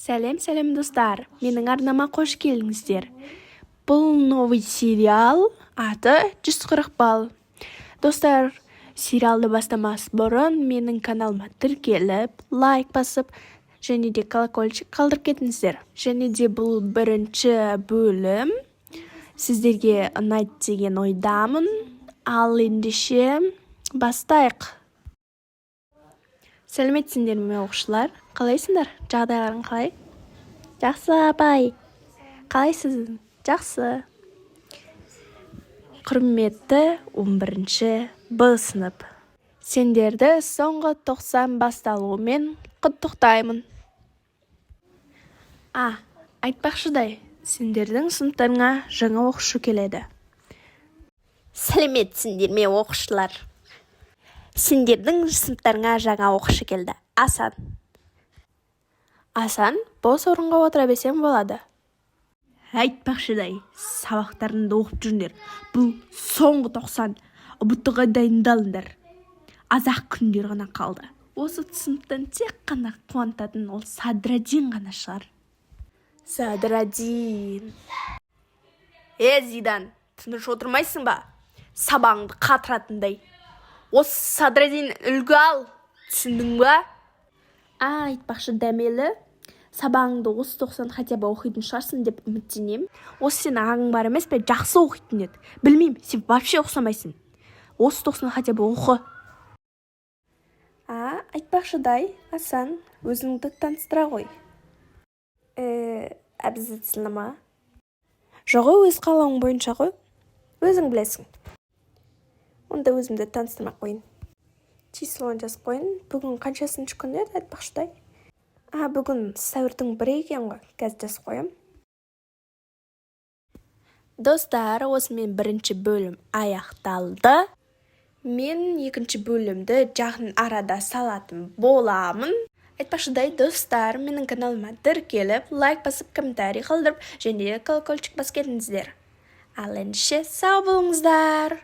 Сәлем достар, менің арнама қош келдіңіздер. Бұл новый сериал аты 140 балл. Достар, сериалды бастамас бұрын менің каналыма тіркеліп, лайк басып, және де колокольчик қалдырып кетіңіздер. Және де бұл бірінші бөлім сіздерге ұнайды деген ойдамын. Ал ендеше бастайық. Сәлеметсіңдер ме оқушылар? Қалайсыңдар? Жағдайларың қалай? Жақсы, апай. Қалайсыз? Жақсы. Құрметті 11-ші Б сынып. Сендерді соңғы 90 басталуымен құттықтаймын. Айтпақшыдай, сендердің сыныптарыңа жаңа оқушы келеді. Сәлеметсіңдер ме оқушылар? Сендердің сыныптарыңа жаңа оқушы келді. Асан. Асан, бос орынға отыра берсем болады. Айтпақшыдай, сабақтарыңды оқып жүріңдер. Бұл соңғы 90. ұбт-ға дайындалыңдар. Аз-ақ күндер ғана қалды. Осы сыныптан тек қана қуантатын ол Садрадин ғана шығар. Садрадин. Зидан, тыныш отырмайсың ба? Сабағыңды қатыратындай. Осы Садрадин үлгі ал, түсіндің ба? Айтпақшы дәмелі, сабағыңды осы 90 хотя бы оқитын шығарсың деп үміттенем. Осы сен ағың бар емес пе, жақсы оқитын еді. Білмеймін, сен вообще оқысамайсың. Осы 90 хотя бы оқы. Айтпақшыдай, Асан, өзіңді таныстыра ғой. Обязательно ма? Жоғы өз қалауың бойынша ғой. Өзің білесің. Онда өзімді таныстырмақ қойын. Числоны жазып қойын. Бүгін қаншасыншы күн еді, айтпақшыдай? Бүгін сәуірдің 1 екен ғой. Қазір жазып қоям. Достар, осымен бірінші бөлім аяқталды. Мен екінші бөлімді жақын арада салатын боламын. Айтпақшыдай, достар, менің каналыма тіркеліп, лайк басып, комментарий қалдырып, және колокольчик басып кетіңіздер. Ал ендеше сау болыңыздар.